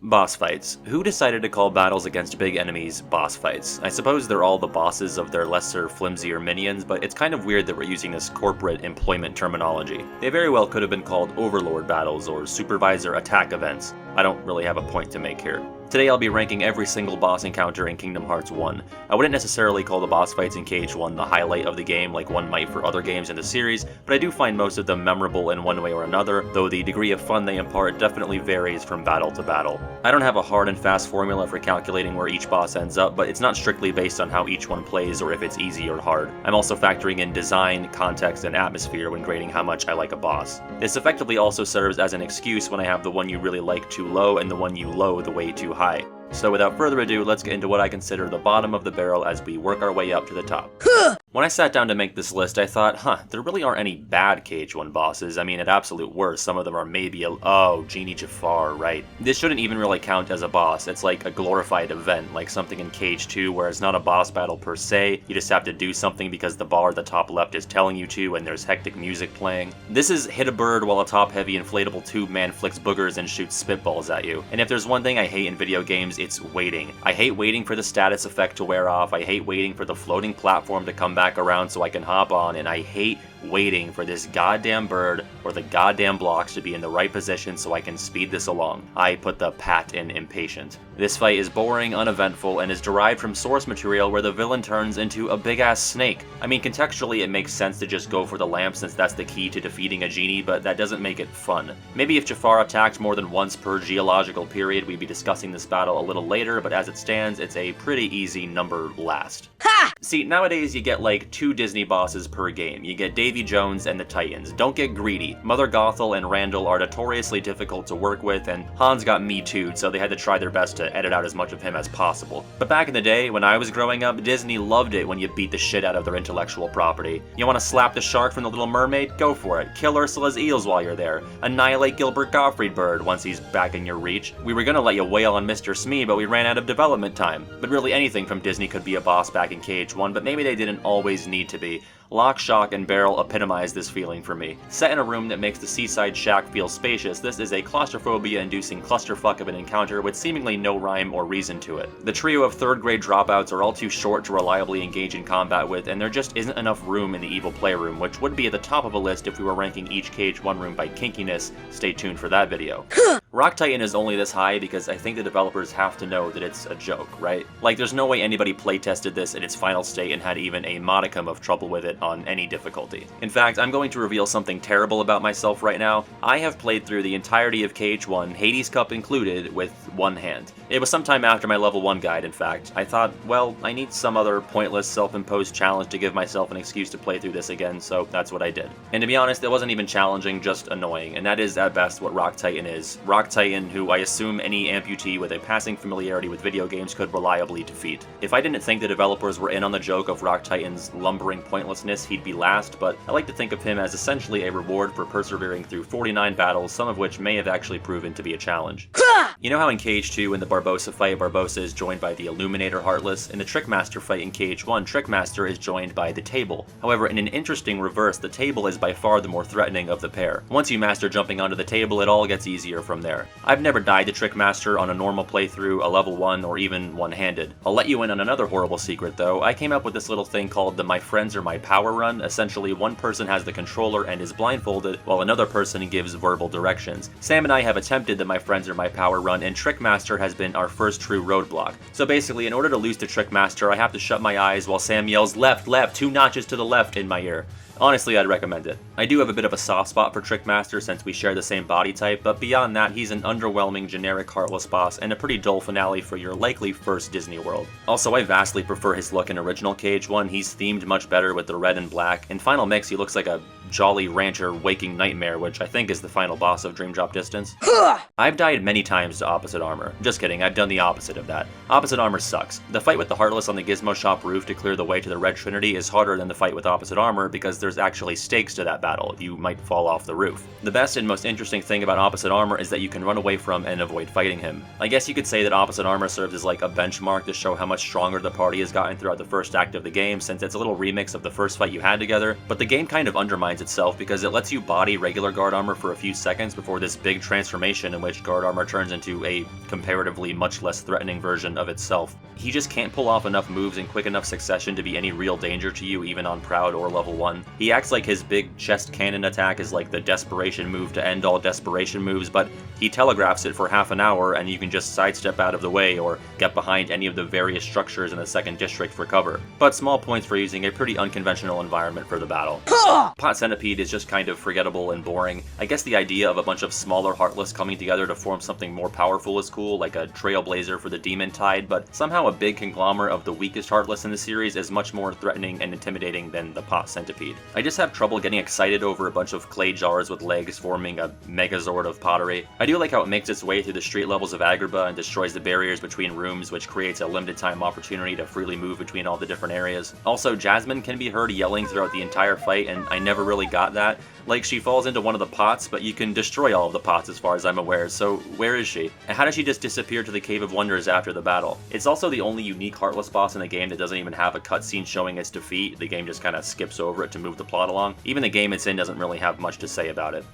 Boss fights. Who decided to call battles against big enemies boss fights? I suppose they're all the bosses of their lesser, flimsier minions, but it's kind of weird that we're using this corporate employment terminology. They very well could have been called overlord battles or supervisor attack events. I don't really have a point to make here. Today I'll be ranking every single boss encounter in Kingdom Hearts 1. I wouldn't necessarily call the boss fights in Cage 1 the highlight of the game like one might for other games in the series, but I do find most of them memorable in one way or another, though the degree of fun they impart definitely varies from battle to battle. I don't have a hard and fast formula for calculating where each boss ends up, but it's not strictly based on how each one plays or if it's easy or hard. I'm also factoring in design, context, and atmosphere when grading how much I like a boss. This effectively also serves as an excuse when I have the one you really like too low and the one you loathe way too high. So without further ado, let's get into what I consider the bottom of the barrel as we work our way up to the top. When I sat down to make this list, I thought, there really aren't any bad Cage 1 bosses. I mean, at absolute worst, some of them are maybe Genie Jafar, right? This shouldn't even really count as a boss. It's like a glorified event, like something in Cage 2 where it's not a boss battle per se, you just have to do something because the bar at the top left is telling you to and there's hectic music playing. This is hit a bird while a top-heavy inflatable tube man flicks boogers and shoots spitballs at you. And if there's one thing I hate in video games, it's waiting. I hate waiting for the status effect to wear off, I hate waiting for the floating platform to come back around so I can hop on, and I hate waiting for this goddamn bird or the goddamn blocks to be in the right position so I can speed this along. I put the pat in impatient. This fight is boring, uneventful, and is derived from source material where the villain turns into a big-ass snake. I mean, contextually it makes sense to just go for the lamp since that's the key to defeating a genie, but that doesn't make it fun. Maybe if Jafar attacked more than once per geological period, we'd be discussing this battle a little later, but as it stands, it's a pretty easy number last. Ha! See, nowadays you get like 2 Disney bosses per game. You get Davy Jones and the Titans. Don't get greedy. Mother Gothel and Randall are notoriously difficult to work with, and Hans got Me Too'd, so they had to try their best to edit out as much of him as possible. But back in the day, when I was growing up, Disney loved it when you beat the shit out of their intellectual property. You want to slap the shark from The Little Mermaid? Go for it. Kill Ursula's eels while you're there. Annihilate Gilbert Gottfried Bird once he's back in your reach. We were gonna let you wail on Mr. Smee, but we ran out of development time. But really anything from Disney could be a boss back in Cage 1, but maybe they didn't always need to be. Lock, Shock, and Barrel epitomize this feeling for me. Set in a room that makes the seaside shack feel spacious, this is a claustrophobia-inducing clusterfuck of an encounter with seemingly no rhyme or reason to it. The trio of third-grade dropouts are all too short to reliably engage in combat with, and there just isn't enough room in the evil playroom, which would be at the top of a list if we were ranking each Cage 1 room by kinkiness. Stay tuned for that video. Rock Titan is only this high because I think the developers have to know that it's a joke, right? Like, there's no way anybody playtested this in its final state and had even a modicum of trouble with it on any difficulty. In fact, I'm going to reveal something terrible about myself right now. I have played through the entirety of Cage 1, Hades Cup included, with one hand. It was sometime after my level 1 guide, in fact. I thought, well, I need some other pointless self-imposed challenge to give myself an excuse to play through this again, so that's what I did. And to be honest, it wasn't even challenging, just annoying, and that is at best what Rock Titan is. Rock Titan, who I assume any amputee with a passing familiarity with video games could reliably defeat. If I didn't think the developers were in on the joke of Rock Titan's lumbering pointlessness, he'd be last, but I like to think of him as essentially a reward for persevering through 49 battles, some of which may have actually proven to be a challenge. You know how in Cage 2, in the Barbossa fight, Barbossa is joined by the Illuminator Heartless? In the Trickmaster fight in Cage 1, Trickmaster is joined by the Table. However, in an interesting reverse, the Table is by far the more threatening of the pair. Once you master jumping onto the table, it all gets easier from there. I've never died to Trickmaster on a normal playthrough, a level 1, or even one-handed. I'll let you in on another horrible secret though. I came up with this little thing called the My Friends Are My Power run. Essentially, one person has the controller and is blindfolded, while another person gives verbal directions. Sam and I have attempted the My Friends Are My Power run, and Trickmaster has been our first true roadblock. So basically, in order to lose to Trickmaster, I have to shut my eyes while Sam yells, "Left, left, 2 notches to the left," in my ear. Honestly, I'd recommend it. I do have a bit of a soft spot for Trickmaster since we share the same body type, but beyond that, he's an underwhelming generic heartless boss and a pretty dull finale for your likely first Disney World. Also, I vastly prefer his look in original Cage 1. He's themed much better with the red and black. In Final Mix, he looks like a Jolly Rancher Waking Nightmare, which I think is the final boss of Dream Drop Distance. I've died many times to Opposite Armor. Just kidding, I've done the opposite of that. Opposite Armor sucks. The fight with the Heartless on the Gizmo Shop roof to clear the way to the Red Trinity is harder than the fight with Opposite Armor because there's actually stakes to that battle. You might fall off the roof. The best and most interesting thing about Opposite Armor is that you can run away from and avoid fighting him. I guess you could say that Opposite Armor serves as like a benchmark to show how much stronger the party has gotten throughout the first act of the game, since it's a little remix of the first fight you had together, but the game kind of undermines shines itself because it lets you body regular guard armor for a few seconds before this big transformation in which guard armor turns into a comparatively much less threatening version of itself. He just can't pull off enough moves in quick enough succession to be any real danger to you even on Proud or level 1. He acts like his big chest cannon attack is like the desperation move to end all desperation moves, but he telegraphs it for half an hour and you can just sidestep out of the way or get behind any of the various structures in the 2nd district for cover. But small points for using a pretty unconventional environment for the battle. Pot Centipede is just kind of forgettable and boring. I guess the idea of a bunch of smaller Heartless coming together to form something more powerful is cool, like a trailblazer for the Demon Tide, but somehow a big conglomerate of the weakest Heartless in the series is much more threatening and intimidating than the Pot Centipede. I just have trouble getting excited over a bunch of clay jars with legs forming a Megazord of pottery. I do like how it makes its way through the street levels of Agrabah and destroys the barriers between rooms, which creates a limited time opportunity to freely move between all the different areas. Also, Jasmine can be heard yelling throughout the entire fight, and I never really got that. Like, she falls into one of the pots, but you can destroy all of the pots as far as I'm aware, so where is she? And how does she just disappear to the Cave of Wonders after the battle? It's also the only unique Heartless boss in the game that doesn't even have a cutscene showing its defeat. The game just kind of skips over it to move the plot along. Even the game it's in doesn't really have much to say about it.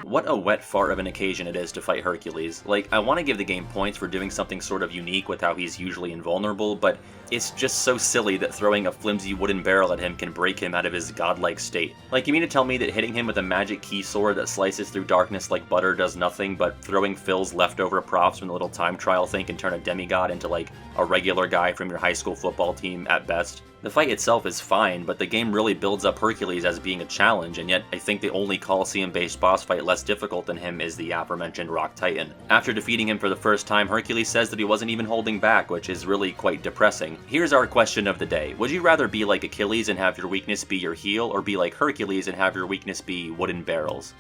What a wet fart of an occasion it is to fight Hercules. Like, I want to give the game points for doing something sort of unique with how he's usually invulnerable, but it's just so silly that throwing a flimsy wooden barrel at him can break him out of his godlike state. Like, you mean to tell me that hitting him with a magic key sword that slices through darkness like butter does nothing, but throwing Phil's leftover props from the little time trial thing can turn a demigod into like a regular guy from your high school football team at best? The fight itself is fine, but the game really builds up Hercules as being a challenge, and yet I think the only Colosseum-based boss fight less difficult than him is the aforementioned Rock Titan. After defeating him for the first time, Hercules says that he wasn't even holding back, which is really quite depressing. Here's our question of the day. Would you rather be like Achilles and have your weakness be your heel, or be like Hercules and have your weakness be wooden barrels?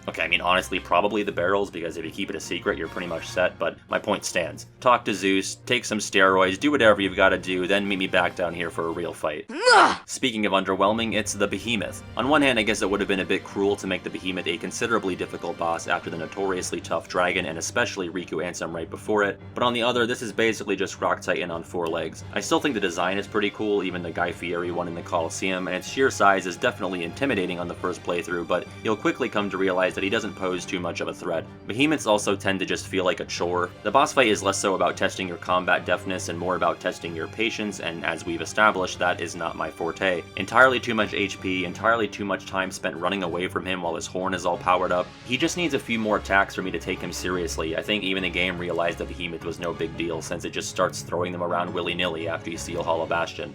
Okay, I mean, honestly, probably the barrels, because if you keep it a secret, you're pretty much set, but my point stands. Talk to Zeus, take some steroids, do whatever you've got to do, then meet me back down here for a real fight. Speaking of underwhelming, it's the Behemoth. On one hand, I guess it would have been a bit cruel to make the Behemoth a considerably difficult boss after the notoriously tough dragon, and especially Riku Ansem right before it, but on the other, this is basically just Rock Titan on 4 legs. I still think the design is pretty cool, even the Guy Fieri one in the Colosseum, and its sheer size is definitely intimidating on the first playthrough, but you'll quickly come to realize that he doesn't pose too much of a threat. Behemoths also tend to just feel like a chore. The boss fight is less so about testing your combat deftness and more about testing your patience, and as we've established, that is not my forte. Entirely too much HP, entirely too much time spent running away from him while his horn is all powered up. He just needs a few more attacks for me to take him seriously. I think even the game realized that Behemoth was no big deal, since it just starts throwing them around willy-nilly after you seal Hollow Bastion.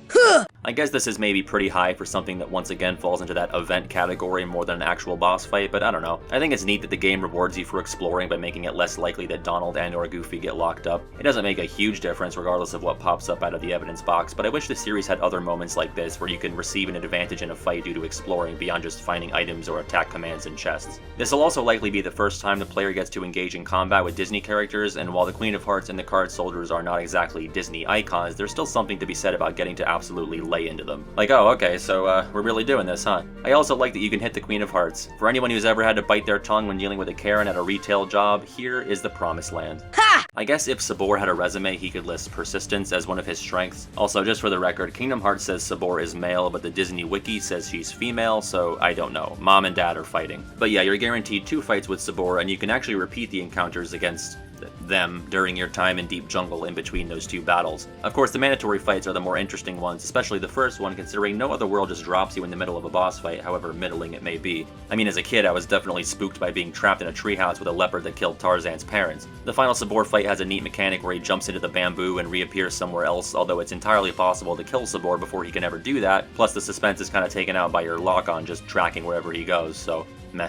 I guess this is maybe pretty high for something that once again falls into that event category more than an actual boss fight, but I don't know. I think it's neat that the game rewards you for exploring by making it less likely that Donald and or Goofy get locked up. It doesn't make a huge difference regardless of what pops up out of the evidence box, but I wish the series had other moments like this where you can receive an advantage in a fight due to exploring beyond just finding items or attack commands in chests. This will also likely be the first time the player gets to engage in combat with Disney characters, and while the Queen of Hearts and the Card Soldiers are not exactly Disney icons, there's still something to be said about getting to absolutely lay into them. Like, oh, okay, so we're really doing this, huh? I also like that you can hit the Queen of Hearts. For anyone who's ever had to bite their tongue when dealing with a Karen at a retail job, here is the promised land. Ha! I guess if Sabor had a resume, he could list persistence as one of his strengths. Also, just for the record, Kingdom Hearts says Sabor is male, but the Disney Wiki says she's female, so I don't know. Mom and Dad are fighting. But yeah, you're guaranteed 2 fights with Sabor, and you can actually repeat the encounters against them during your time in Deep Jungle in between those 2 battles. Of course, the mandatory fights are the more interesting ones, especially the first one, considering no other world just drops you in the middle of a boss fight, however middling it may be. I mean, as a kid, I was definitely spooked by being trapped in a treehouse with a leopard that killed Tarzan's parents. The final Sabor fight has a neat mechanic where he jumps into the bamboo and reappears somewhere else, although it's entirely possible to kill Sabor before he can ever do that, plus the suspense is kind of taken out by your lock-on just tracking wherever he goes, so meh.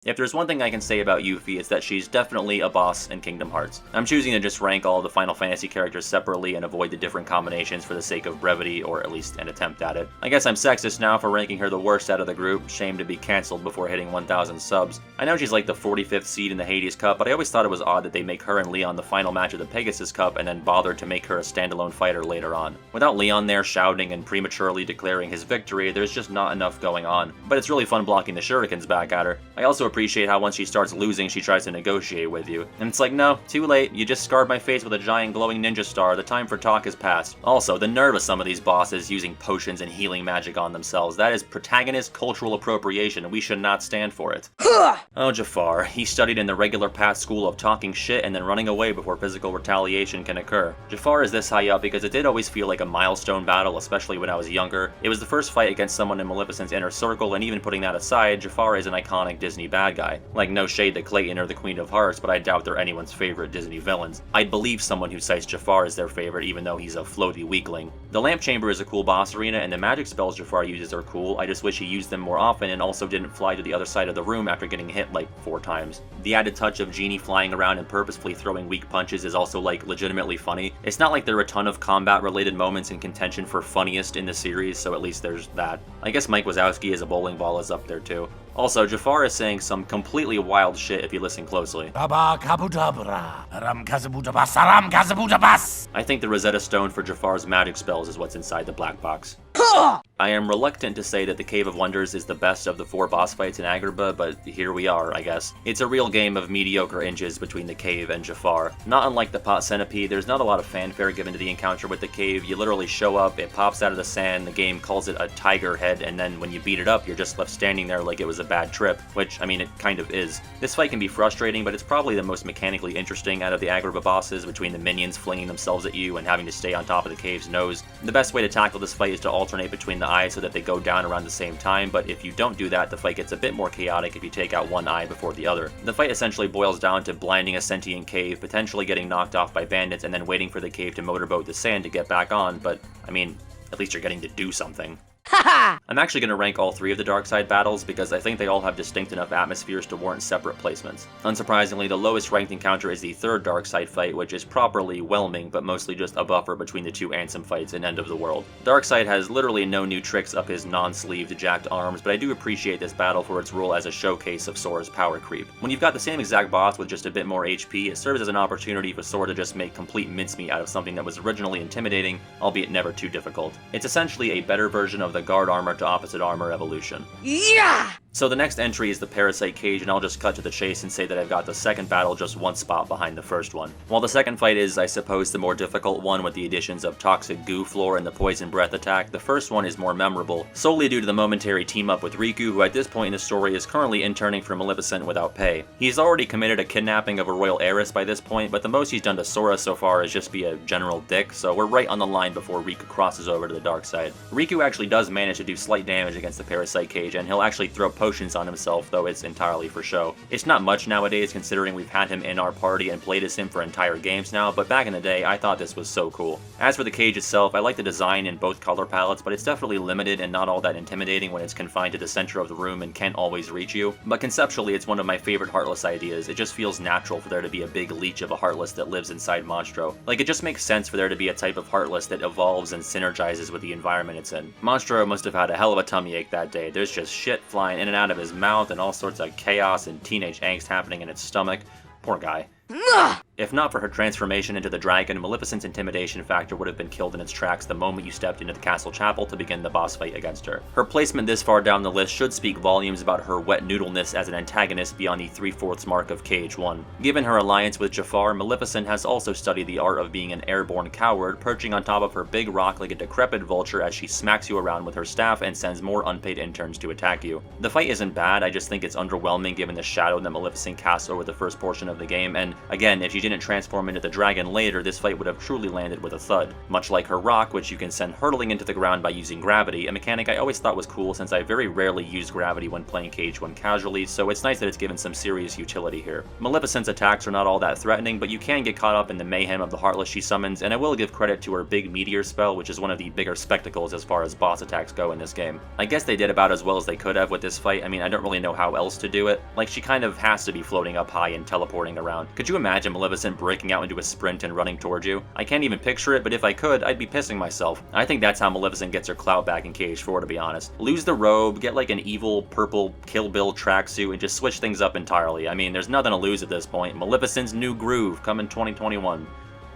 If there's one thing I can say about Yuffie, it's that she's definitely a boss in Kingdom Hearts. I'm choosing to just rank all the Final Fantasy characters separately and avoid the different combinations for the sake of brevity, or at least an attempt at it. I guess I'm sexist now for ranking her the worst out of the group, shame to be cancelled before hitting 1,000 subs. I know she's like the 45th seed in the Hades Cup, but I always thought it was odd that they make her and Leon the final match of the Pegasus Cup and then bother to make her a standalone fighter later on. Without Leon there shouting and prematurely declaring his victory, there's just not enough going on. But it's really fun blocking the shurikens back at her. I also appreciate how once she starts losing, she tries to negotiate with you. And it's like, no, too late, you just scarred my face with a giant glowing ninja star, the time for talk has passed. Also, the nerve of some of these bosses using potions and healing magic on themselves, that is protagonist cultural appropriation, and we should not stand for it. Oh, Jafar, he studied in the regular path school of talking shit and then running away before physical retaliation can occur. Jafar is this high up because it did always feel like a milestone battle, especially when I was younger. It was the first fight against someone in Maleficent's inner circle, and even putting that aside, Jafar is an iconic Disney bad guy. Like, no shade to Clayton or the Queen of Hearts, but I doubt they're anyone's favorite Disney villains. I'd believe someone who cites Jafar as their favorite, even though he's a floaty weakling. The Lamp Chamber is a cool boss arena, and the magic spells Jafar uses are cool. I just wish he used them more often and also didn't fly to the other side of the room after getting hit like 4 times. The added touch of Genie flying around and purposefully throwing weak punches is also like legitimately funny. It's not like there are a ton of combat related moments in contention for funniest in the series, so at least there's that. I guess Mike Wazowski as a bowling ball is up there too. Also, Jafar is saying some completely wild shit if you listen closely. I think the Rosetta Stone for Jafar's magic spells is what's inside the black box. I am reluctant to say that the Cave of Wonders is the best of the 4 boss fights in Agrabah, but here we are, I guess. It's a real game of mediocre inches between the cave and Jafar. Not unlike the Pot Centipede, there's not a lot of fanfare given to the encounter with the cave. You literally show up, it pops out of the sand, the game calls it a tiger head, and then when you beat it up, you're just left standing there like it was a bad trip, which, I mean, it kind of is. This fight can be frustrating, but it's probably the most mechanically interesting out of the Agrabah bosses, between the minions flinging themselves at you and having to stay on top of the cave's nose. The best way to tackle this fight is to alternate between the eyes so that they go down around the same time, but if you don't do that, the fight gets a bit more chaotic if you take out one eye before the other. The fight essentially boils down to blinding a sentient cave, potentially getting knocked off by bandits, and then waiting for the cave to motorboat the sand to get back on, but, I mean, at least you're getting to do something. I'm actually going to rank all 3 of the Darkside battles because I think they all have distinct enough atmospheres to warrant separate placements. Unsurprisingly, the lowest ranked encounter is the 3rd Darkside fight, which is properly whelming, but mostly just a buffer between the 2 Ansem fights in End of the World. Darkside has literally no new tricks up his non-sleeved jacked arms, but I do appreciate this battle for its role as a showcase of Sora's power creep. When you've got the same exact boss with just a bit more HP, it serves as an opportunity for Sora to just make complete mincemeat out of something that was originally intimidating, albeit never too difficult. It's essentially a better version of the guard armor to opposite armor evolution. Yeah! So the next entry is the Parasite Cage, and I'll just cut to the chase and say that I've got the second battle just 1 spot behind the first one. While the second fight is, I suppose, the more difficult one with the additions of Toxic Goo Floor and the Poison Breath attack, the first one is more memorable, solely due to the momentary team-up with Riku, who at this point in the story is currently interning for Maleficent without pay. He's already committed a kidnapping of a royal heiress by this point, but the most he's done to Sora so far is just be a general dick, so we're right on the line before Riku crosses over to the dark side. Riku actually does manage to do slight damage against the Parasite Cage, and he'll actually throw potions on himself, though it's entirely for show. It's not much nowadays considering we've had him in our party and played as him for entire games now, but back in the day I thought this was so cool. As for the cage itself, I like the design in both color palettes, but it's definitely limited and not all that intimidating when it's confined to the center of the room and can't always reach you. But conceptually it's one of my favorite Heartless ideas. It just feels natural for there to be a big leech of a Heartless that lives inside Monstro. Like, it just makes sense for there to be a type of Heartless that evolves and synergizes with the environment it's in. Monstro must have had a hell of a tummy ache that day. There's just shit flying in and out of his mouth and all sorts of chaos and teenage angst happening in its stomach. Poor guy. If not for her transformation into the dragon, Maleficent's intimidation factor would have been killed in its tracks the moment you stepped into the castle chapel to begin the boss fight against her. Her placement this far down the list should speak volumes about her wet noodleness as an antagonist beyond the 3/4 mark of Cage 1. Given her alliance with Jafar, Maleficent has also studied the art of being an airborne coward, perching on top of her big rock like a decrepit vulture as she smacks you around with her staff and sends more unpaid interns to attack you. The fight isn't bad, I just think it's underwhelming given the shadow that Maleficent casts over the first portion of the game, and again, if she didn't transform into the dragon later, this fight would have truly landed with a thud. Much like her rock, which you can send hurtling into the ground by using gravity, a mechanic I always thought was cool since I very rarely use gravity when playing Cage 1 casually, so it's nice that it's given some serious utility here. Maleficent's attacks are not all that threatening, but you can get caught up in the mayhem of the Heartless she summons, and I will give credit to her big meteor spell, which is one of the bigger spectacles as far as boss attacks go in this game. I guess they did about as well as they could have with this fight. I mean, I don't really know how else to do it. Like, she kind of has to be floating up high and teleporting around. Could you imagine Maleficent breaking out into a sprint and running towards you? I can't even picture it, but if I could, I'd be pissing myself. I think that's how Maleficent gets her clout back in Cage 4, to be honest. Lose the robe, get like an evil purple Kill Bill tracksuit, and just switch things up entirely. I mean, there's nothing to lose at this point. Maleficent's new groove, coming 2021.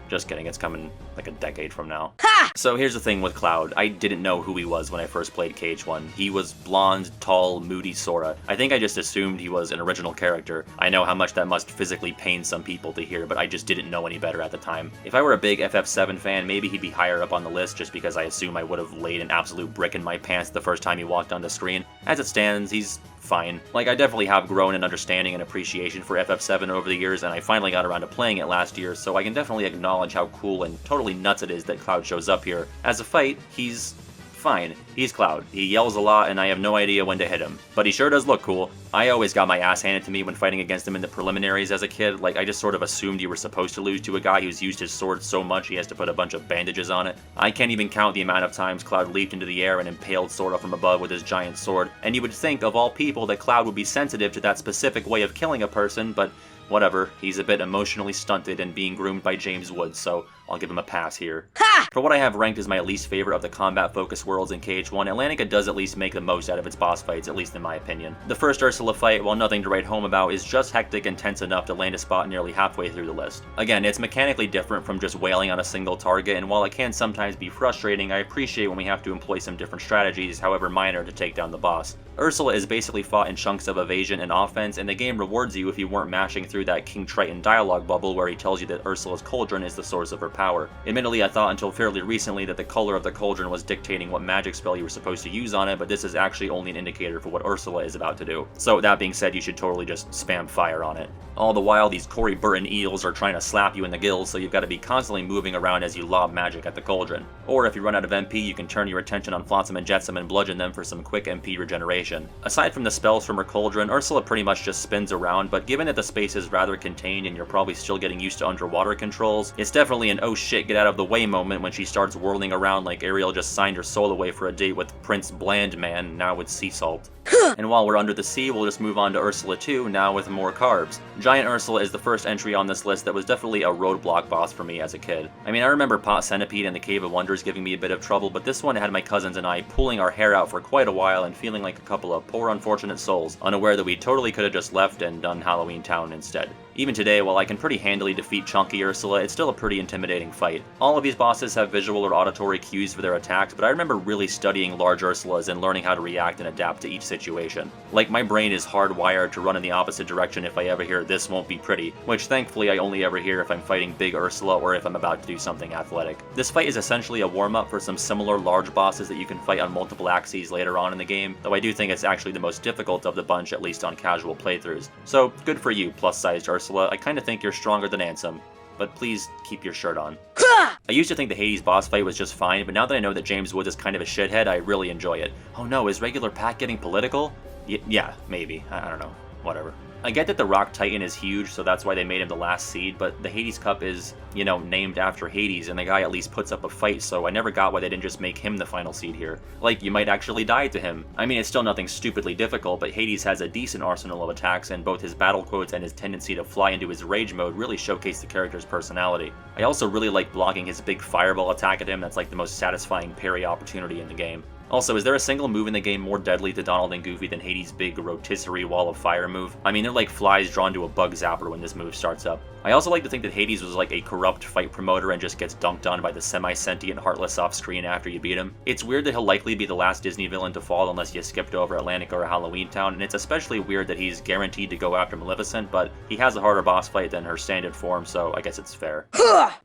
Just kidding, it's coming like a decade from now. Ha! So here's the thing with Cloud. I didn't know who he was when I first played Cage 1. He was blonde, tall, moody Sora. I think I just assumed he was an original character. I know how much that must physically pain some people to hear, but I just didn't know any better at the time. If I were a big FF7 fan, maybe he'd be higher up on the list just because I assume I would have laid an absolute brick in my pants the first time he walked on the screen. As it stands, he's fine. Like, I definitely have grown in understanding and appreciation for FF7 over the years, and I finally got around to playing it last year, so I can definitely acknowledge how cool and totally nuts it is that Cloud shows up here. As a fight, he's fine. He's Cloud. He yells a lot, and I have no idea when to hit him. But he sure does look cool. I always got my ass handed to me when fighting against him in the preliminaries as a kid. Like, I just sort of assumed you were supposed to lose to a guy who's used his sword so much he has to put a bunch of bandages on it. I can't even count the amount of times Cloud leaped into the air and impaled Sora from above with his giant sword. And you would think, of all people, that Cloud would be sensitive to that specific way of killing a person, but whatever, he's a bit emotionally stunted and being groomed by James Woods, so I'll give him a pass here. Ha! For what I have ranked as my least favorite of the combat-focused worlds in Cage 1, Atlantica does at least make the most out of its boss fights, at least in my opinion. The first Ursula fight, while nothing to write home about, is just hectic and tense enough to land a spot nearly halfway through the list. Again, it's mechanically different from just wailing on a single target, and while it can sometimes be frustrating, I appreciate when we have to employ some different strategies, however minor, to take down the boss. Ursula is basically fought in chunks of evasion and offense, and the game rewards you if you weren't mashing through that King Triton dialogue bubble where he tells you that Ursula's cauldron is the source of her power. Admittedly, I thought until fairly recently that the color of the cauldron was dictating what magic spell you were supposed to use on it, but this is actually only an indicator for what Ursula is about to do. So that being said, you should totally just spam fire on it. All the while, these Cory Burton eels are trying to slap you in the gills, so you've got to be constantly moving around as you lob magic at the cauldron. Or if you run out of MP, you can turn your attention on Flotsam and Jetsam and bludgeon them for some quick MP regeneration. Aside from the spells from her cauldron, Ursula pretty much just spins around, but given that the space is rather contained and you're probably still getting used to underwater controls, it's definitely an oh shit get out of the way moment when she starts whirling around like Ariel just signed her soul away for a date with Prince Blandman, now with sea salt. And while we're under the sea, we'll just move on to Ursula 2, now with more carbs. Giant Ursula is the first entry on this list that was definitely a roadblock boss for me as a kid. I mean, I remember Pot Centipede and the Cave of Wonders giving me a bit of trouble, but this one had my cousins and I pulling our hair out for quite a while and feeling like a couple of poor unfortunate souls, unaware that we totally could have just left and done Halloween Town instead. Even today, while I can pretty handily defeat Chunky Ursula, it's still a pretty intimidating fight. All of these bosses have visual or auditory cues for their attacks, but I remember really studying large Ursulas and learning how to react and adapt to each situation. Like, my brain is hardwired to run in the opposite direction if I ever hear "this won't be pretty," which thankfully I only ever hear if I'm fighting Big Ursula or if I'm about to do something athletic. This fight is essentially a warm-up for some similar large bosses that you can fight on multiple axes later on in the game, though I do think it's actually the most difficult of the bunch, at least on casual playthroughs. So, good for you, plus-sized Ursula. I kinda think you're stronger than Ansem, but please keep your shirt on. I used to think the Hades boss fight was just fine, but now that I know that James Woods is kind of a shithead, I really enjoy it. Oh no, is regular Pat getting political? Yeah, maybe. I don't know. Whatever. I get that the Rock Titan is huge, so that's why they made him the last seed, but the Hades Cup is, you know, named after Hades, and the guy at least puts up a fight, so I never got why they didn't just make him the final seed here. Like, you might actually die to him. I mean, it's still nothing stupidly difficult, but Hades has a decent arsenal of attacks, and both his battle quotes and his tendency to fly into his rage mode really showcase the character's personality. I also really like blocking his big fireball attack at him. That's like the most satisfying parry opportunity in the game. Also, is there a single move in the game more deadly to Donald and Goofy than Hades' big rotisserie wall of fire move? I mean, they're like flies drawn to a bug zapper when this move starts up. I also like to think that Hades was like a corrupt fight promoter and just gets dunked on by the semi-sentient Heartless off screen after you beat him. It's weird that he'll likely be the last Disney villain to fall unless you skipped over Atlantica or Halloween Town, and it's especially weird that he's guaranteed to go after Maleficent, but he has a harder boss fight than her standard form, so I guess it's fair.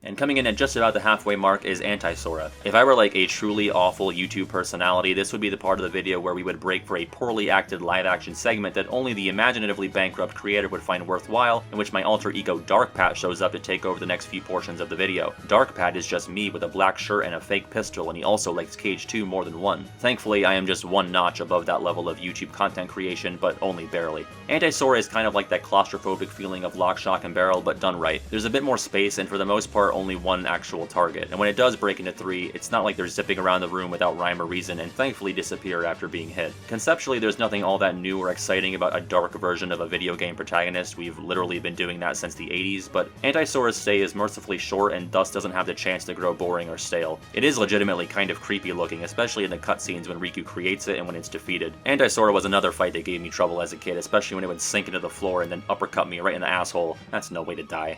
And coming in at just about the halfway mark is Anti-Sora. If I were like a truly awful YouTube personality, this would be the part of the video where we would break for a poorly acted live-action segment that only the imaginatively bankrupt creator would find worthwhile, in which my alter ego Darkpat shows up to take over the next few portions of the video. Darkpat is just me with a black shirt and a fake pistol, and he also likes Cage 2 more than one. Thankfully, I am just one notch above that level of YouTube content creation, but only barely. Anti-Sora is kind of like that claustrophobic feeling of Lock, Shock, and Barrel, but done right. There's a bit more space, and for the most part, only one actual target. And when it does break into three, it's not like they're zipping around the room without rhyme or reason, and thankfully disappear after being hit. Conceptually, there's nothing all that new or exciting about a dark version of a video game protagonist. We've literally been doing that since the 80s, but Anti-Sora's stay is mercifully short and thus doesn't have the chance to grow boring or stale. It is legitimately kind of creepy looking, especially in the cutscenes when Riku creates it and when it's defeated. Anti-Sora was another fight that gave me trouble as a kid, especially when it would sink into the floor and then uppercut me right in the asshole. That's no way to die.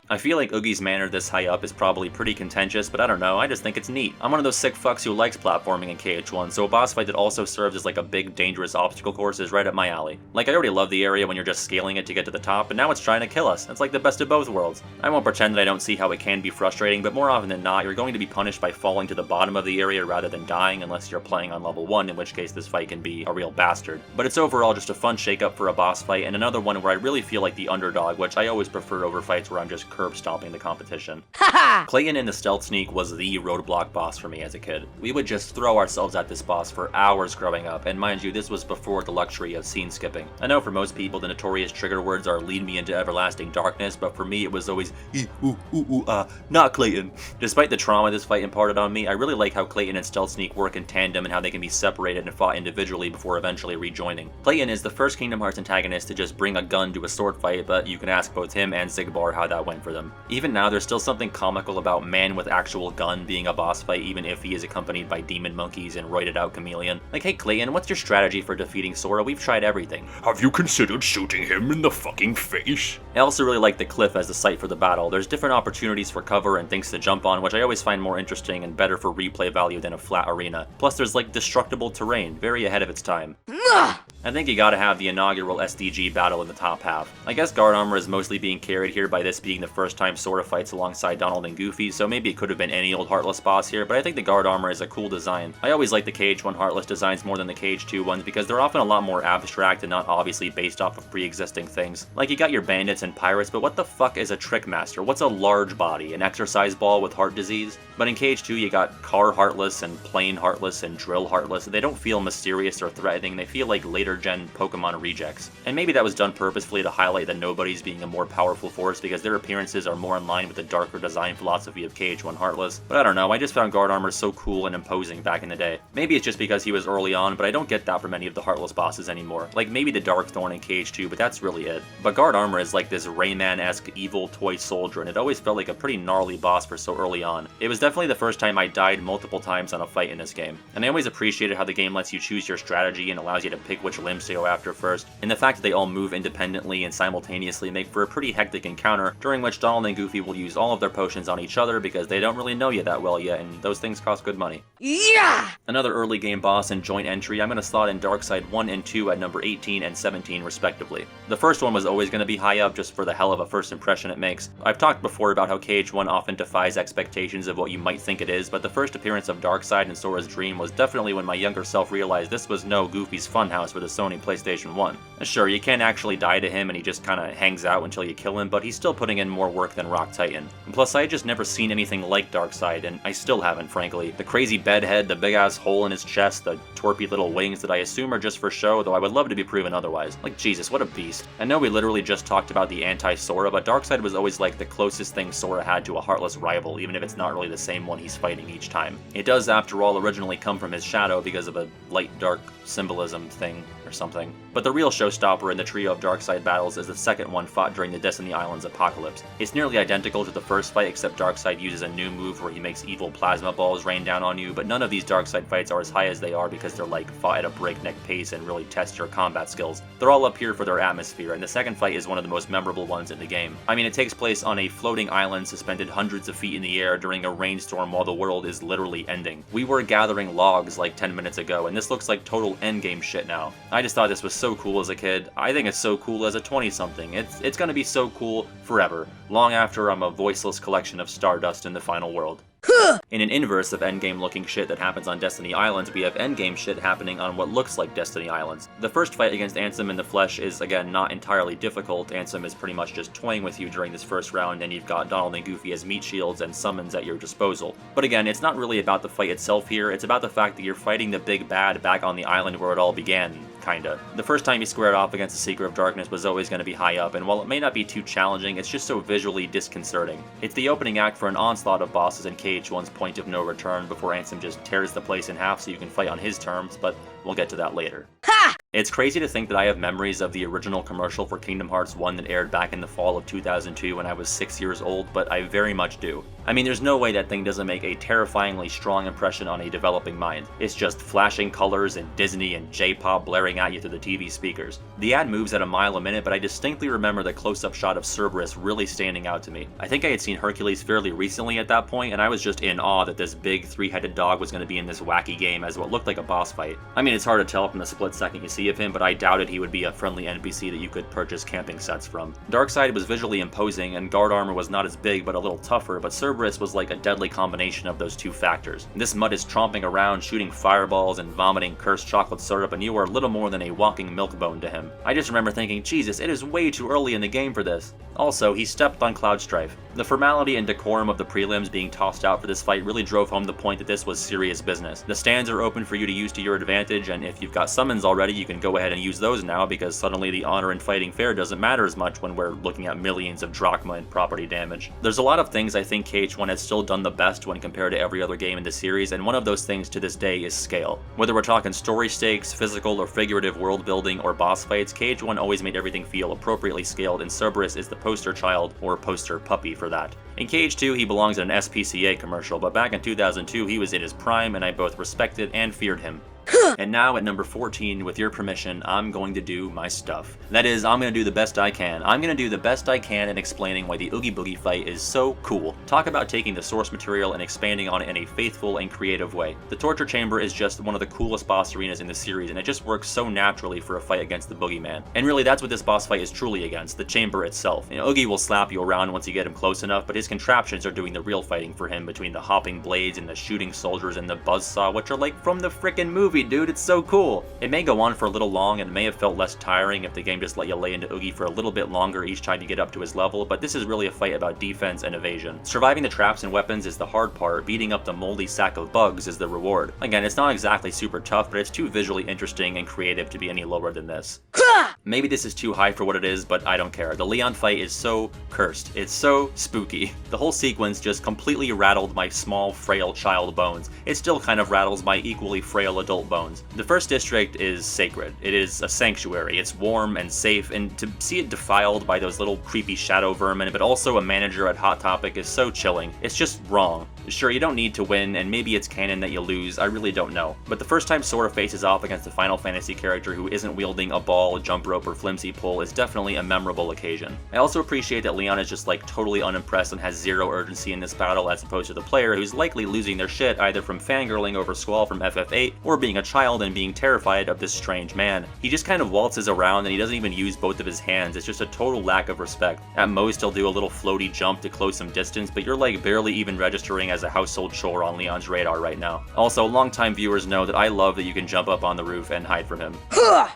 I feel like Oogie's manner this high up is probably pretty contentious, but I don't know, I just think it's neat. I'm one of those sick fucks who likes platforming in KH1, so a boss fight that also serves as like a big dangerous obstacle course is right up my alley. Like, I already love the area when you're just scaling it to get to the top, but now it's trying to kill us. It's like the best of both worlds. I won't pretend that I don't see how it can be frustrating, but more often than not, you're going to be punished by falling to the bottom of the area rather than dying unless you're playing on level 1, in which case this fight can be a real bastard. But it's overall just a fun shake-up for a boss fight, and another one where I really feel like the underdog, which I always prefer over fights where I'm just curb stomping the competition. Clayton in the Stealth Sneak was the roadblock boss for me as a kid. We would just throw ourselves at this boss for hours growing up, and mind you, this was before the luxury of scene skipping. I know for most people the notorious trigger words are lead me into everlasting darkness, but for me it was always not Clayton. Despite the trauma this fight imparted on me, I really like how Clayton and Stealth Sneak work in tandem and how they can be separated and fought individually before eventually rejoining. Clayton is the first Kingdom Hearts antagonist to just bring a gun to a sword fight, but you can ask both him and Zigbar how that went for them. Even now, there's still something comical about man with actual gun being a boss fight, even if he is accompanied by demon monkeys and roided out chameleon. Like, hey Clayton, what's your strategy for defeating Sora? We've tried everything. Have you considered shooting him in the fucking face? I also really like the cliff as the site for the battle. There's different opportunities for cover and things to jump on, which I always find more interesting and better for replay value than a flat arena. Plus there's like destructible terrain, very ahead of its time. I think you gotta have the inaugural SDG battle in the top half. I guess guard armor is mostly being carried here by this being the first time Sora fights alongside Donald and Goofy, so maybe it could have been any old Heartless boss here, but I think the guard armor is a cool design. I always like the KH1 Heartless designs more than the KH2 ones because they're often a lot more abstract and not obviously based off of pre-existing things. Like, you got your bandits and pirates, but what the fuck is a trick master? What's a large body? An exercise ball with heart disease? But in KH2 you got Car Heartless and Plane Heartless and Drill Heartless. They don't feel mysterious or threatening, they feel like later gen Pokemon rejects. And maybe that was done purposefully to highlight the Nobodies being a more powerful force because their appearances are more in line with the darker design philosophy of KH1 Heartless. But I don't know, I just found guard armor so cool and imposing back in the day. Maybe it's just because he was early on, but I don't get that from any of the Heartless bosses anymore. Like maybe the Darkthorn in KH2, but that's really it. But guard armor is like this Rayman-esque evil toy soldier, and it always felt like a pretty gnarly boss for so early on. It was definitely the first time I died multiple times on a fight in this game. And I always appreciated how the game lets you choose your strategy and allows you to pick which limbs to go after first, and the fact that they all move independently and simultaneously make for a pretty hectic encounter, during which Donald and Goofy will use all of their potions on each other because they don't really know you that well yet, and those things cost good money. Yeah! Another early game boss and joint entry, I'm going to slot in Darkside 1 and 2 at number 18 and 17 respectively. The first one was always going to be high up just for the hell of a first impression it makes. I've talked before about how KH1 often defies expectations of what you might think it is, but the first appearance of Darkside in Sora's Dream was definitely when my younger self realized this was no Goofy's Funhouse for the Sony PlayStation 1. Sure, you can't actually die to him and he just kinda hangs out until you kill him, but he's still putting in more work than Rock Titan. And plus, I had just never seen anything like Darkside, and I still haven't, frankly. The crazy bedhead, the big-ass hole in his chest, the torpy little wings that I assume are just for show, though I would love to be proven otherwise. Like, Jesus, what a beast. I know we literally just talked about the Anti-Sora, but Darkside was always like the closest thing Sora had to a Heartless rival, even if it's not really the same one he's fighting each time. It does, after all, originally come from his shadow because of a light-dark symbolism thing or something. But the real showstopper in the trio of Darkside battles is the second one fought during the Destiny Islands Apocalypse. It's nearly identical to the first fight, except Darkside uses a new move where he makes evil plasma balls rain down on you, but none of these Darkside fights are as high as they are because they're like fought at a breakneck pace and really test your combat skills. They're all up here for their atmosphere, and the second fight is one of the most memorable ones in the game. I mean, it takes place on a floating island suspended hundreds of feet in the air during a rainstorm while the world is literally ending. We were gathering logs like 10 minutes ago, and this looks like total endgame shit now. I just thought this was so cool as a kid. I think it's so cool as a 20-something. It's gonna be so cool forever, long after I'm a voiceless collection of stardust in the final world. In an inverse of endgame looking shit that happens on Destiny Islands, we have endgame shit happening on what looks like Destiny Islands. The first fight against Ansem in the flesh is, again, not entirely difficult. Ansem is pretty much just toying with you during this first round, and you've got Donald and Goofy as meat shields and summons at your disposal. But again, it's not really about the fight itself here, it's about the fact that you're fighting the big bad back on the island where it all began. Kinda. The first time you squared off against the Seeker of Darkness was always going to be high up, and while it may not be too challenging, it's just so visually disconcerting. It's the opening act for an onslaught of bosses in KH1's Point of No Return before Ansem just tears the place in half so you can fight on his terms, but we'll get to that later. Ha! It's crazy to think that I have memories of the original commercial for Kingdom Hearts 1 that aired back in the fall of 2002 when I was 6 years old, but I very much do. I mean, there's no way that thing doesn't make a terrifyingly strong impression on a developing mind. It's just flashing colors and Disney and J-pop blaring at you through the TV speakers. The ad moves at a mile a minute, but I distinctly remember the close-up shot of Cerberus really standing out to me. I think I had seen Hercules fairly recently at that point, and I was just in awe that this big three-headed dog was going to be in this wacky game as what looked like a boss fight. I mean, it's hard to tell from the split second you see of him, but I doubted he would be a friendly NPC that you could purchase camping sets from. Darkside was visually imposing, and guard armor was not as big but a little tougher, but Cerberus was like a deadly combination of those two factors. This mud is tromping around, shooting fireballs and vomiting cursed chocolate syrup, and you are little more than a walking milk bone to him. I just remember thinking, Jesus, it is way too early in the game for this. Also, he stepped on Cloud Strife. The formality and decorum of the prelims being tossed out for this fight really drove home the point that this was serious business. The stands are open for you to use to your advantage, and if you've got summons already, you can go ahead and use those now, because suddenly the honor in fighting fair doesn't matter as much when we're looking at millions of drachma in property damage. There's a lot of things I think KH1 has still done the best when compared to every other game in the series, and one of those things to this day is scale. Whether we're talking story stakes, physical or figurative world building, or boss fights, KH1 always made everything feel appropriately scaled, and Cerberus is the poster child or poster puppy for that. In KH2, he belongs in an SPCA commercial, but back in 2002 he was in his prime, and I both respected and feared him. And now at number 14, with your permission, I'm going to do my stuff. That is, I'm going to do the best I can. I'm going to do the best I can in explaining why the Oogie Boogie fight is so cool. Talk about taking the source material and expanding on it in a faithful and creative way. The Torture Chamber is just one of the coolest boss arenas in the series, and it just works so naturally for a fight against the Boogeyman. And really, that's what this boss fight is truly against, the chamber itself. You know, Oogie will slap you around once you get him close enough, but his contraptions are doing the real fighting for him, between the hopping blades and the shooting soldiers and the buzzsaw, which are like from the frickin' movie, dude. It's so cool. It may go on for a little long and may have felt less tiring if the game just let you lay into Oogie for a little bit longer each time you get up to his level, but this is really a fight about defense and evasion. Surviving the traps and weapons is the hard part, beating up the moldy sack of bugs is the reward. Again, it's not exactly super tough, but it's too visually interesting and creative to be any lower than this. Maybe this is too high for what it is, but I don't care. The Leon fight is so cursed. It's so spooky. The whole sequence just completely rattled my small, frail child bones. It still kind of rattles my equally frail adult bones. The first district is sacred. It is a sanctuary. It's warm and safe, and to see it defiled by those little creepy shadow vermin, but also a manager at Hot Topic, is so chilling. It's just wrong. Sure, you don't need to win, and maybe it's canon that you lose, I really don't know. But the first time Sora faces off against a Final Fantasy character who isn't wielding a ball, jump rope, or flimsy pole is definitely a memorable occasion. I also appreciate that Leon is just like totally unimpressed and has zero urgency in this battle, as opposed to the player who's likely losing their shit either from fangirling over Squall from FF8 or being a child and being terrified of this strange man. He just kind of waltzes around and he doesn't even use both of his hands. It's just a total lack of respect. At most he'll do a little floaty jump to close some distance, but you're like barely even registering as a household chore on Leon's radar right now. Also, longtime viewers know that I love that you can jump up on the roof and hide from him.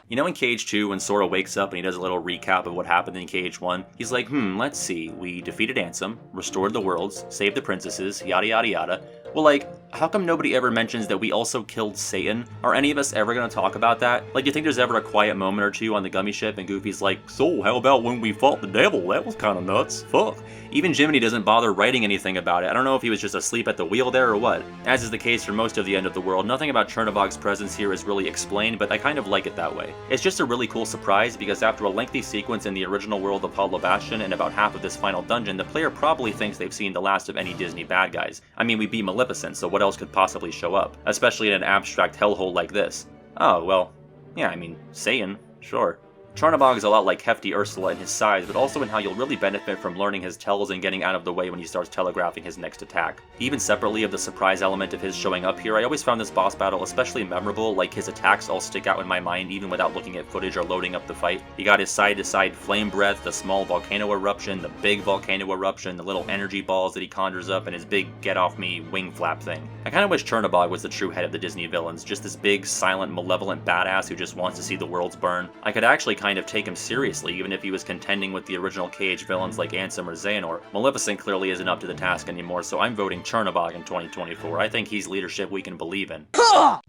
You know in KH2 when Sora wakes up and he does a little recap of what happened in KH1? He's like, let's see, we defeated Ansem, restored the worlds, saved the princesses, yada yada yada. Well, like, how come nobody ever mentions that we also killed Satan? Are any of us ever gonna talk about that? Like, you think there's ever a quiet moment or two on the gummy ship and Goofy's like, so how about when we fought the devil? That was kinda nuts. Fuck. Even Jiminy doesn't bother writing anything about it. I don't know if he was just asleep at the wheel there or what. As is the case for most of the End of the World, nothing about Chernabog's presence here is really explained, but I kind of like it that way. It's just a really cool surprise because after a lengthy sequence in the original world of Hollow Bastion and about half of this final dungeon, the player probably thinks they've seen the last of any Disney bad guys. I mean, we beat Maleficent, so what else could possibly show up? Especially in an abstract hellhole like this. Oh, well, yeah, I mean, Satan, sure. Chernabog is a lot like hefty Ursula in his size, but also in how you'll really benefit from learning his tells and getting out of the way when he starts telegraphing his next attack. Even separately of the surprise element of his showing up here, I always found this boss battle especially memorable, like his attacks all stick out in my mind even without looking at footage or loading up the fight. You got his side-to-side flame breath, the small volcano eruption, the big volcano eruption, the little energy balls that he conjures up, and his big get-off-me wing flap thing. I kinda wish Chernabog was the true head of the Disney villains, just this big, silent, malevolent badass who just wants to see the worlds burn. I could actually kind of take him seriously, even if he was contending with the original KH villains like Ansem or Xehanort. Maleficent clearly isn't up to the task anymore, so I'm voting Chernabog in 2024. I think he's leadership we can believe in.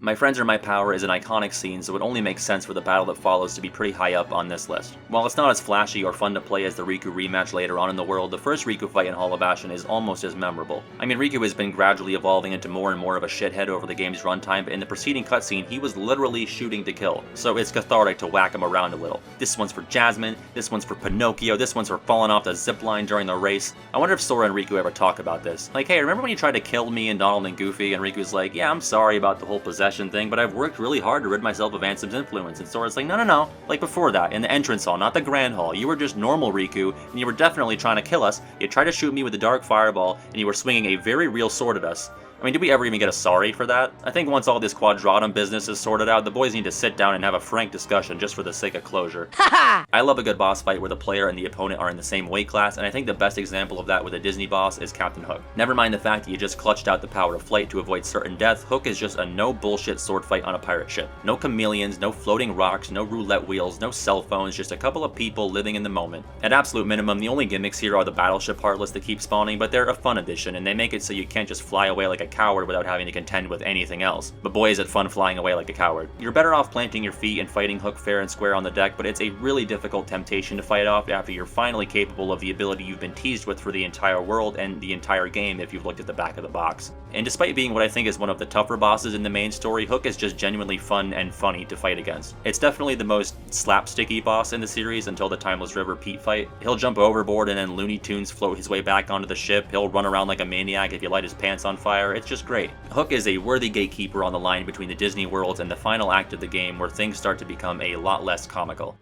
My Friends Are My Power is an iconic scene, so it only makes sense for the battle that follows to be pretty high up on this list. While it's not as flashy or fun to play as the Riku rematch later on in the world, the first Riku fight in Hollow Bastion is almost as memorable. I mean, Riku has been gradually evolving into more more and more of a shithead over the game's runtime, but in the preceding cutscene, he was literally shooting to kill. So it's cathartic to whack him around a little. This one's for Jasmine, this one's for Pinocchio, this one's for falling off the zipline during the race. I wonder if Sora and Riku ever talk about this. Like, hey, remember when you tried to kill me and Donald and Goofy? And Riku's like, yeah, I'm sorry about the whole possession thing, but I've worked really hard to rid myself of Ansem's influence. And Sora's like, no. Like before that, in the entrance hall, not the grand hall. You were just normal Riku, and you were definitely trying to kill us. You tried to shoot me with a dark fireball, and you were swinging a very real sword at us. I mean, did we ever even get a sorry for that? I think once all this quadratum business is sorted out, the boys need to sit down and have a frank discussion just for the sake of closure. I love a good boss fight where the player and the opponent are in the same weight class, and I think the best example of that with a Disney boss is Captain Hook. Never mind the fact that you just clutched out the power of flight to avoid certain death, Hook is just a no bullshit sword fight on a pirate ship. No chameleons, no floating rocks, no roulette wheels, no cell phones, just a couple of people living in the moment. At absolute minimum, the only gimmicks here are the battleship heartless that keep spawning, but they're a fun addition, and they make it so you can't just fly away like a coward without having to contend with anything else. But boy is it fun flying away like a coward. You're better off planting your feet and fighting Hook fair and square on the deck, but it's a really difficult temptation to fight off after you're finally capable of the ability you've been teased with for the entire world and the entire game if you've looked at the back of the box. And despite being what I think is one of the tougher bosses in the main story, Hook is just genuinely fun and funny to fight against. It's definitely the most slapsticky boss in the series until the Timeless River Pete fight. He'll jump overboard and then Looney Tunes float his way back onto the ship. He'll run around like a maniac if you light his pants on fire. It's just great. Hook is a worthy gatekeeper on the line between the Disney worlds and the final act of the game where things start to become a lot less comical.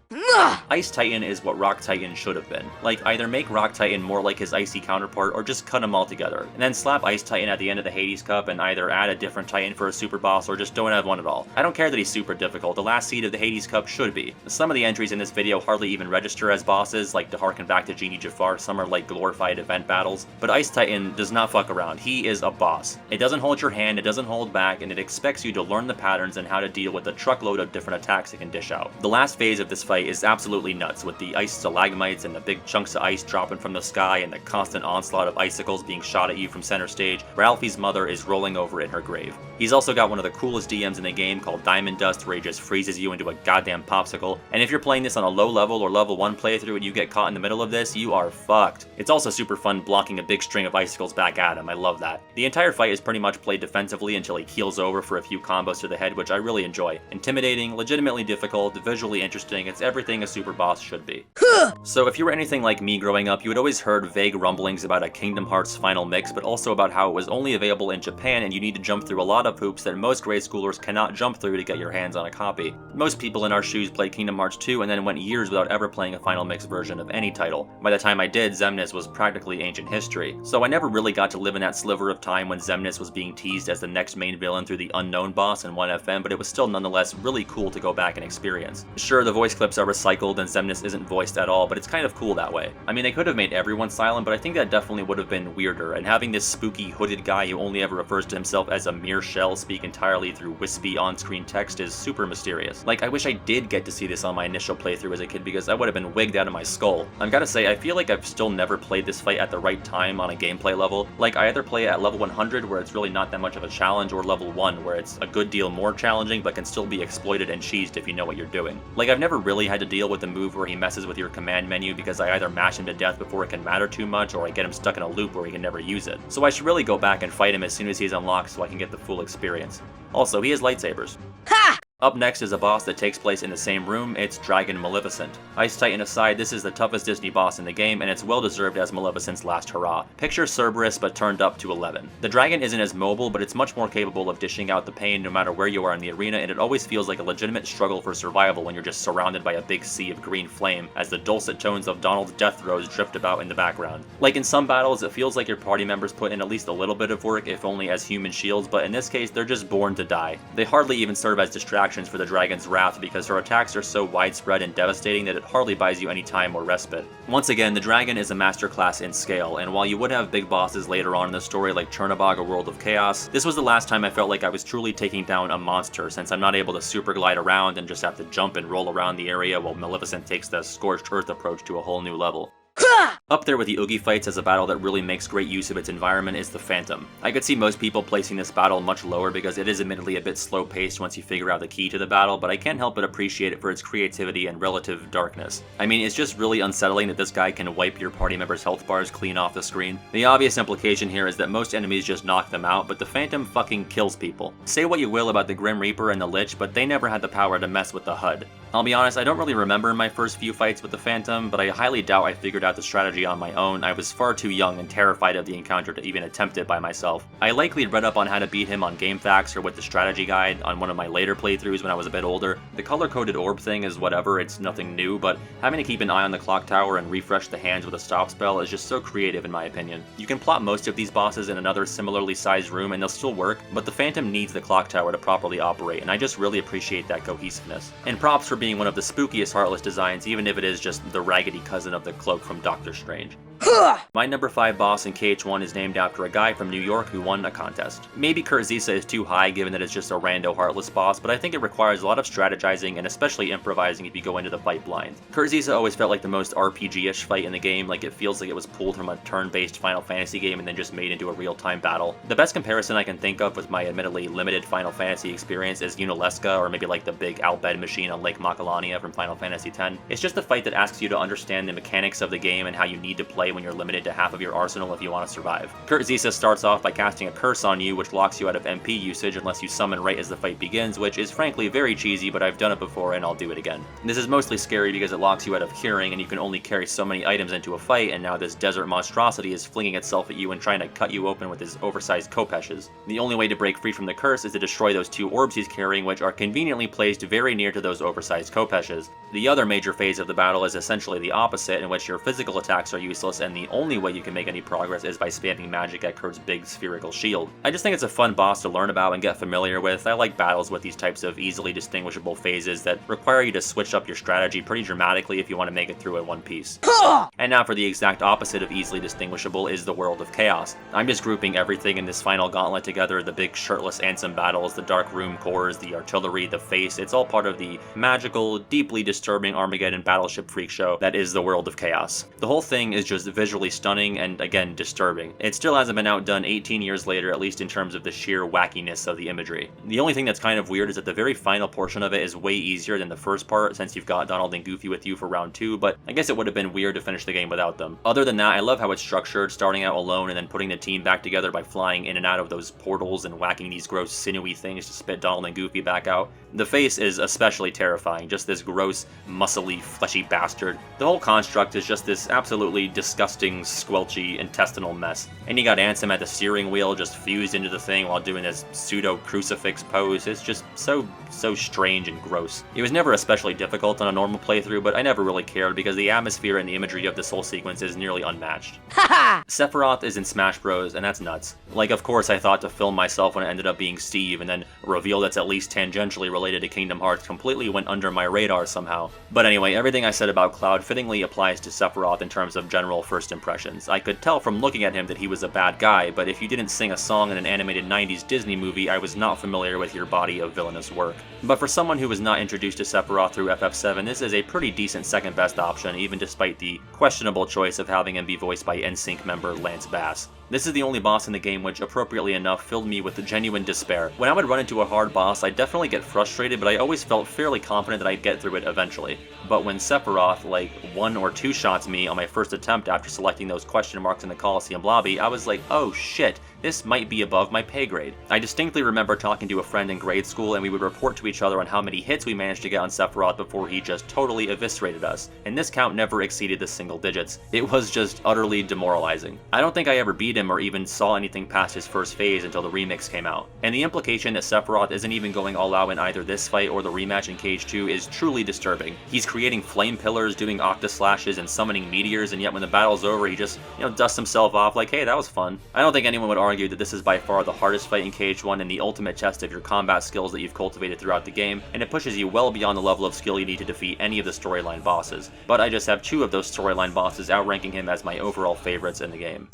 Ice Titan is what Rock Titan should have been. Like, either make Rock Titan more like his icy counterpart or just cut them all together, and then slap Ice Titan at the end of the Hades Cup and either add a different Titan for a super boss or just don't have one at all. I don't care that he's super difficult, the last seed of the Hades Cup should be. Some of the entries in this video hardly even register as bosses, like to harken back to Genie Jafar, some are like glorified event battles, but Ice Titan does not fuck around, he is a boss. It doesn't hold your hand, it doesn't hold back, and it expects you to learn the patterns and how to deal with the truckload of different attacks it can dish out. The last phase of this fight is absolutely nuts, with the ice stalagmites and the big chunks of ice dropping from the sky and the constant onslaught of icicles being shot at you from center stage, where Alfie's mother is rolling over in her grave. He's also got one of the coolest DMs in the game called Diamond Dust, where he just freezes you into a goddamn popsicle, and if you're playing this on a low level or level 1 playthrough and you get caught in the middle of this, you are fucked. It's also super fun blocking a big string of icicles back at him, I love that. The entire fight is pretty much played defensively until he keels over for a few combos to the head, which I really enjoy. Intimidating, legitimately difficult, visually interesting, it's everything a super boss should be. So if you were anything like me growing up, you had always heard vague rumblings about a Kingdom Hearts final mix, but also about how it was only available in Japan and you need to jump through a lot of hoops that most grade schoolers cannot jump through to get your hands on a copy. Most people in our shoes played Kingdom Hearts 2 and then went years without ever playing a final mix version of any title. By the time I did, Xemnas was practically ancient history. So I never really got to live in that sliver of time when Xemnas was being teased as the next main villain through the unknown boss in 1FM, but it was still nonetheless really cool to go back and experience. Sure, the voice clips are recycled and Xemnas isn't voiced at all, but it's kind of cool that way. I mean, they could have made everyone silent, but I think that definitely would have been weirder, and having this spooky hooded guy who only ever refers to himself as a mere shell speak entirely through wispy on-screen text is super mysterious. Like, I wish I did get to see this on my initial playthrough as a kid because I would have been wigged out of my skull. I've gotta say, I feel like I've still never played this fight at the right time on a gameplay level. Like, I either play it at level 100 where it's really not that much of a challenge, or level 1 where it's a good deal more challenging but can still be exploited and cheesed if you know what you're doing. Like, I've never really had to deal with the move where he messes with your command menu because I either mash him to death before it can matter too much or I get him stuck in a loop where he can never use it. So I should really go back and fight him as soon as he's unlocked so I can get the full experience. Also, he has lightsabers. Ha! Up next is a boss that takes place in the same room, it's Dragon Maleficent. Ice Titan aside, this is the toughest Disney boss in the game, and it's well deserved as Maleficent's last hurrah. Picture Cerberus, but turned up to 11. The dragon isn't as mobile, but it's much more capable of dishing out the pain no matter where you are in the arena, and it always feels like a legitimate struggle for survival when you're just surrounded by a big sea of green flame, as the dulcet tones of Donald's death throes drift about in the background. Like in some battles, it feels like your party members put in at least a little bit of work, if only as human shields, but in this case, they're just born to die. They hardly even serve as distractions for the dragon's wrath because her attacks are so widespread and devastating that it hardly buys you any time or respite. Once again, the dragon is a masterclass in scale, and while you would have big bosses later on in the story like Chernabog or World of Chaos, this was the last time I felt like I was truly taking down a monster, since I'm not able to super glide around and just have to jump and roll around the area while Maleficent takes the scorched earth approach to a whole new level. Up there with the Oogie fights as a battle that really makes great use of its environment is the Phantom. I could see most people placing this battle much lower because it is admittedly a bit slow-paced once you figure out the key to the battle, but I can't help but appreciate it for its creativity and relative darkness. I mean, it's just really unsettling that this guy can wipe your party members' health bars clean off the screen. The obvious implication here is that most enemies just knock them out, but the Phantom fucking kills people. Say what you will about the Grim Reaper and the Lich, but they never had the power to mess with the HUD. I'll be honest, I don't really remember my first few fights with the Phantom, but I highly doubt I figured out the strategy on my own. I was far too young and terrified of the encounter to even attempt it by myself. I likely read up on how to beat him on GameFAQs or with the strategy guide on one of my later playthroughs when I was a bit older. The color-coded orb thing is whatever, it's nothing new, but having to keep an eye on the clock tower and refresh the hands with a stop spell is just so creative in my opinion. You can plot most of these bosses in another similarly sized room and they'll still work, but the Phantom needs the clock tower to properly operate, and I just really appreciate that cohesiveness. And props for being one of the spookiest Heartless designs, even if it is just the raggedy cousin of the cloak from Doctor Strange. My number 5 boss in KH1 is named after a guy from New York who won a contest. Maybe Kurt Zisa is too high given that it's just a rando Heartless boss, but I think it requires a lot of strategizing and especially improvising if you go into the fight blind. Kurt Zisa always felt like the most RPG-ish fight in the game, like it feels like it was pulled from a turn-based Final Fantasy game and then just made into a real-time battle. The best comparison I can think of with my admittedly limited Final Fantasy experience is Unalesca, or maybe like the big Al-Bhed machine on Lake Macalania from Final Fantasy X. It's just a fight that asks you to understand the mechanics of the game and how you need to play when you're limited to half of your arsenal if you want to survive. Kurt Zisa starts off by casting a curse on you, which locks you out of MP usage unless you summon right as the fight begins, which is frankly very cheesy, but I've done it before and I'll do it again. This is mostly scary because it locks you out of curing and you can only carry so many items into a fight, and now this desert monstrosity is flinging itself at you and trying to cut you open with his oversized kopeshes. The only way to break free from the curse is to destroy those 2 orbs he's carrying, which are conveniently placed very near to those oversized kopeshes. The other major phase of the battle is essentially the opposite, in which your physical attacks are useless and the only way you can make any progress is by spamming magic at Kurt's big spherical shield. I just think it's a fun boss to learn about and get familiar with. I like battles with these types of easily distinguishable phases that require you to switch up your strategy pretty dramatically if you want to make it through in one piece. And now for the exact opposite of easily distinguishable is the World of Chaos. I'm just grouping everything in this final gauntlet together, the big shirtless Ansem battles, the dark room cores, the artillery, the face. It's all part of the magical, deeply disturbing Armageddon battleship freak show that is the World of Chaos. The whole thing is just visually stunning and again disturbing. It still hasn't been outdone 18 years later, at least in terms of the sheer wackiness of the imagery. The only thing that's kind of weird is that the very final portion of it is way easier than the first part since you've got Donald and Goofy with you for round 2, but I guess it would have been weird to finish the game without them. Other than that, I love how it's structured, starting out alone and then putting the team back together by flying in and out of those portals and whacking these gross sinewy things to spit Donald and Goofy back out. The face is especially terrifying, just this gross, muscly, fleshy bastard. The whole construct is just this absolutely disgusting, squelchy, intestinal mess. And you got Ansem at the steering wheel just fused into the thing while doing this pseudo-crucifix pose. It's just so strange and gross. It was never especially difficult on a normal playthrough, but I never really cared because the atmosphere and the imagery of this whole sequence is nearly unmatched. Sephiroth is in Smash Bros, and that's nuts. Like, of course I thought to film myself when it ended up being Steve, and then a reveal that's at least tangentially related to Kingdom Hearts completely went under my radar somehow. But anyway, everything I said about Cloud fittingly applies to Sephiroth in terms of general first impressions. I could tell from looking at him that he was a bad guy, but if you didn't sing a song in an animated 90s Disney movie, I was not familiar with your body of villainous work. But for someone who was not introduced to Sephiroth through FF7, this is a pretty decent second best option, even despite the questionable choice of having him be voiced by NSYNC member Lance Bass. This is the only boss in the game which, appropriately enough, filled me with genuine despair. When I would run into a hard boss, I'd definitely get frustrated, but I always felt fairly confident that I'd get through it eventually. But when Sephiroth, like, 1 or 2 shots me on my first attempt after selecting those question marks in the Colosseum lobby, I was like, oh shit, this might be above my pay grade. I distinctly remember talking to a friend in grade school and we would report to each other on how many hits we managed to get on Sephiroth before he just totally eviscerated us, and this count never exceeded the single digits. It was just utterly demoralizing. I don't think I ever beat him or even saw anything past his first phase until the remix came out, and the implication that Sephiroth isn't even going all out in either this fight or the rematch in Cage 2 is truly disturbing. He's creating flame pillars, doing octa slashes, and summoning meteors, and yet when the battle's over he just, dusts himself off like, hey, that was fun. I don't think anyone would argue that this is by far the hardest fight in Cage 1 and the ultimate test of your combat skills that you've cultivated throughout the game, and it pushes you well beyond the level of skill you need to defeat any of the storyline bosses. But I just have 2 of those storyline bosses outranking him as my overall favorites in the game.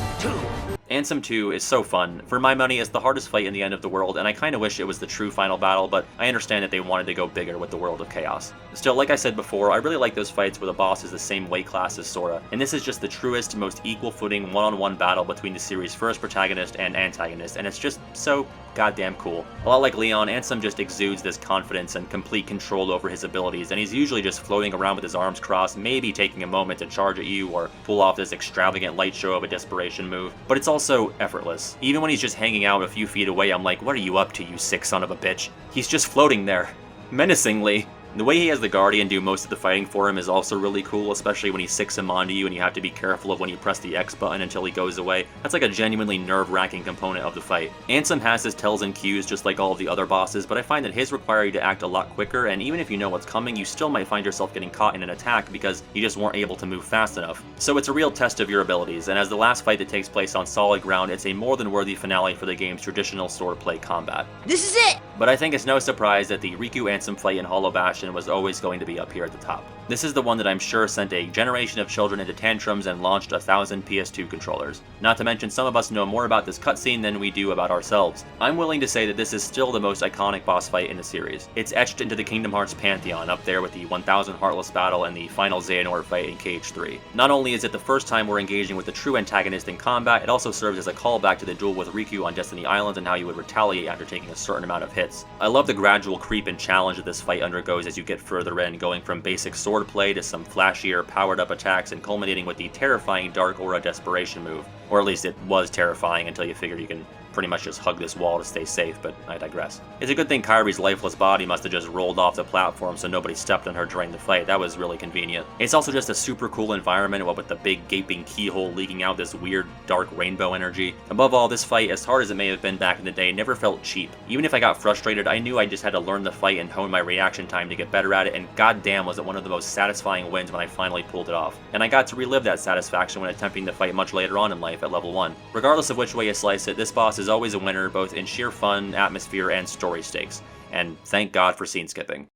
Ansem 2 is so fun. For my money, it's the hardest fight in the End of the World, and I kinda wish it was the true final battle, but I understand that they wanted to go bigger with the World of Chaos. Still, like I said before, I really like those fights where the boss is the same weight class as Sora, and this is just the truest, most equal footing one-on-one battle between the series' first protagonist and antagonist, and it's just so goddamn cool. A lot like Leon, Ansem just exudes this confidence and complete control over his abilities, and he's usually just floating around with his arms crossed, maybe taking a moment to charge at you or pull off this extravagant light show of a desperation move. But it's also effortless. Even when he's just hanging out a few feet away, I'm like, what are you up to, you sick son of a bitch? He's just floating there. Menacingly. The way he has the Guardian do most of the fighting for him is also really cool, especially when he sicks him onto you and you have to be careful of when you press the X button until he goes away. That's like a genuinely nerve-wracking component of the fight. Ansem has his tells and cues just like all of the other bosses, but I find that his require you to act a lot quicker, and even if you know what's coming, you still might find yourself getting caught in an attack because you just weren't able to move fast enough. So it's a real test of your abilities, and as the last fight that takes place on solid ground, it's a more than worthy finale for the game's traditional swordplay combat. This is it! But I think it's no surprise that the Riku Ansem fight in Hollow Bastion was always going to be up here at the top. This is the one that I'm sure sent a generation of children into tantrums and launched 1,000 PS2 controllers. Not to mention, some of us know more about this cutscene than we do about ourselves. I'm willing to say that this is still the most iconic boss fight in the series. It's etched into the Kingdom Hearts pantheon, up there with the 1000 Heartless battle and the final Xehanort fight in Cage 3. Not only is it the first time we're engaging with the true antagonist in combat, it also serves as a callback to the duel with Riku on Destiny Island and how you would retaliate after taking a certain amount of hits. I love the gradual creep and challenge that this fight undergoes as you get further in, going from basic swordplay to some flashier, powered-up attacks and culminating with the terrifying Dark Aura Desperation move. Or at least it was terrifying until you figure you can pretty much just hug this wall to stay safe, but I digress. It's a good thing Kairi's lifeless body must have just rolled off the platform so nobody stepped on her during the fight. That was really convenient. It's also just a super cool environment, what with the big gaping keyhole leaking out this weird dark rainbow energy. Above all, this fight, as hard as it may have been back in the day, never felt cheap. Even if I got frustrated, I knew I just had to learn the fight and hone my reaction time to get better at it, and goddamn was it one of the most satisfying wins when I finally pulled it off. And I got to relive that satisfaction when attempting the fight much later on in life at level 1. Regardless of which way you slice it, this boss is always a winner, both in sheer fun, atmosphere, and story stakes. And thank God for scene skipping.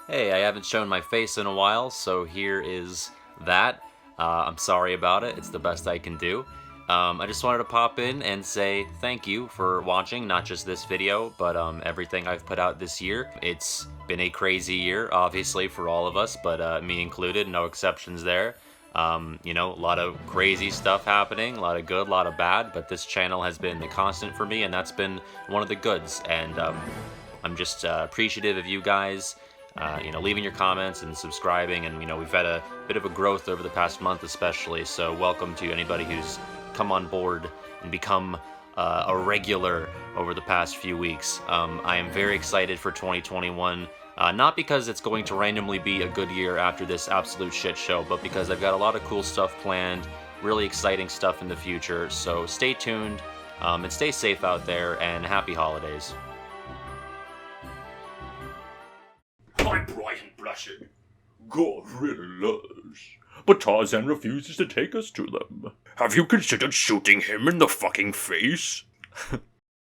Hey, I haven't shown my face in a while, so here is that. I'm sorry about it, it's the best I can do. I just wanted to pop in and say thank you for watching, not just this video, but everything I've put out this year. It's been a crazy year, obviously, for all of us, but me included, no exceptions there. You know, a lot of crazy stuff happening, a lot of good, a lot of bad, but this channel has been the constant for me, and that's been one of the goods, and I'm just appreciative of you guys, you know, leaving your comments and subscribing, and, you know, we've had a bit of a growth over the past month especially, so welcome to anybody who's come on board and become a regular over the past few weeks. I am very excited for 2021. Not because it's going to randomly be a good year after this absolute shit show, but because I've got a lot of cool stuff planned, really exciting stuff in the future, so stay tuned, and stay safe out there, and happy holidays. I'm bright and blushing. Gorillas. But Tarzan refuses to take us to them. Have you considered shooting him in the fucking face?